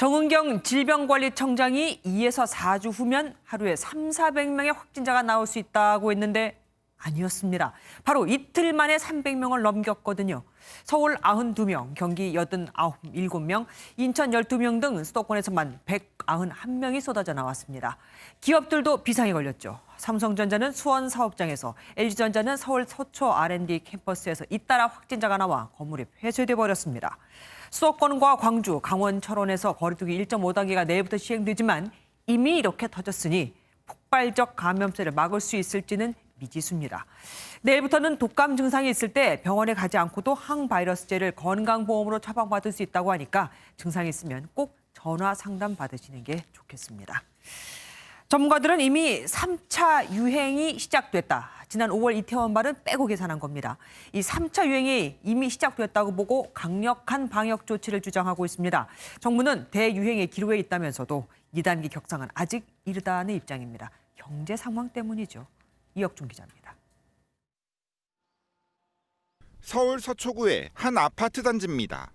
정은경 질병관리청장이 2에서 4주 후면 하루에 400명의 확진자가 나올 수 있다고 했는데 아니었습니다. 바로 이틀 만에 300명을 넘겼거든요. 서울 92명, 경기 87명, 인천 12명 등 수도권에서만 191명이 쏟아져 나왔습니다. 기업들도 비상에 걸렸죠. 삼성전자는 수원 사업장에서, LG전자는 서울 서초 R&D 캠퍼스에서 잇따라 확진자가 나와 건물이 폐쇄돼 버렸습니다. 수도권과 광주, 강원, 철원에서 거리두기 1.5단계가 내일부터 시행되지만 이미 이렇게 터졌으니 폭발적 감염세를 막을 수 있을지는 미지수입니다. 내일부터는 독감 증상이 있을 때 병원에 가지 않고도 항바이러스제를 건강보험으로 처방받을 수 있다고 하니까 증상이 있으면 꼭 전화 상담 받으시는 게 좋겠습니다. 전문가들은 이미 3차 유행이 시작됐다. 지난 5월 이태원 발은 빼고 계산한 겁니다. 이 3차 유행이 이미 시작됐다고 보고 강력한 방역 조치를 주장하고 있습니다. 정부는 대유행의 기로에 있다면서도 2단계 격상은 아직 이르다는 입장입니다. 경제 상황 때문이죠. 이혁준 기자입니다. 서울 서초구의 한 아파트 단지입니다.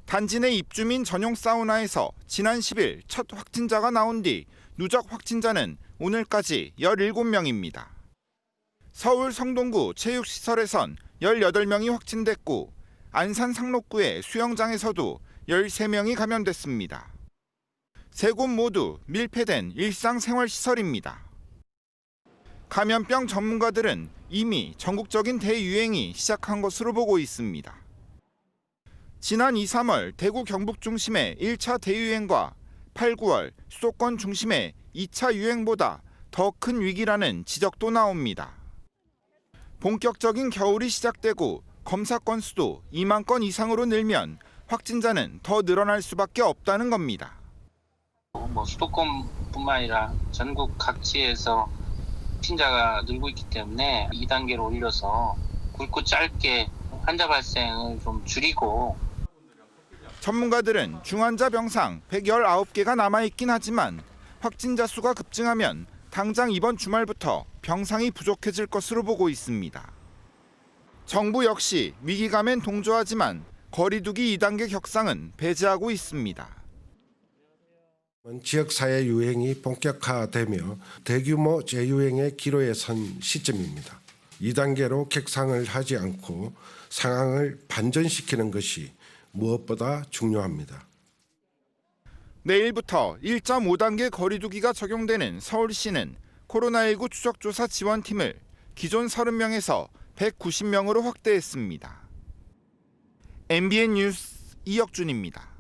단지 내 입주민 전용 사우나에서 지난 10일 첫 확진자가 나온 뒤 누적 확진자는 오늘까지 17명입니다. 서울 성동구 체육시설에선 18명이 확진됐고 안산 상록구의 수영장에서도 13명이 감염됐습니다. 세 곳 모두 밀폐된 일상생활시설입니다. 감염병 전문가들은 이미 전국적인 대유행이 시작한 것으로 보고 있습니다. 지난 2, 3월 대구 경북 중심의 1차 대유행과 8, 9월 수도권 중심의 2차 유행보다 더 큰 위기라는 지적도 나옵니다. 본격적인 겨울이 시작되고 검사 건수도 2만 건 이상으로 늘면 확진자는 더 늘어날 수밖에 없다는 겁니다. 수도권뿐만 아니라 전국 각지에서 확진자가 늘고 있기 때문에 2단계로 올려서 굵고 짧게 환자 발생을 좀 줄이고. 전문가들은 중환자 병상 119개가 남아있긴 하지만 확진자 수가 급증하면 당장 이번 주말부터 병상이 부족해질 것으로 보고 있습니다. 정부 역시 위기감엔 동조하지만 거리두기 2단계 격상은 배제하고 있습니다. 지역사회 유행이 본격화되며 대규모 재유행의 기로에 선 시점입니다. 2단계로 격상을 하지 않고 상황을 반전시키는 것이 무엇보다 중요합니다. 내일부터 1.5단계 거리두기가 적용되는 서울시는 코로나19 추적조사 지원팀을 기존 30명에서 190명으로 확대했습니다. MBN 뉴스 이혁준입니다.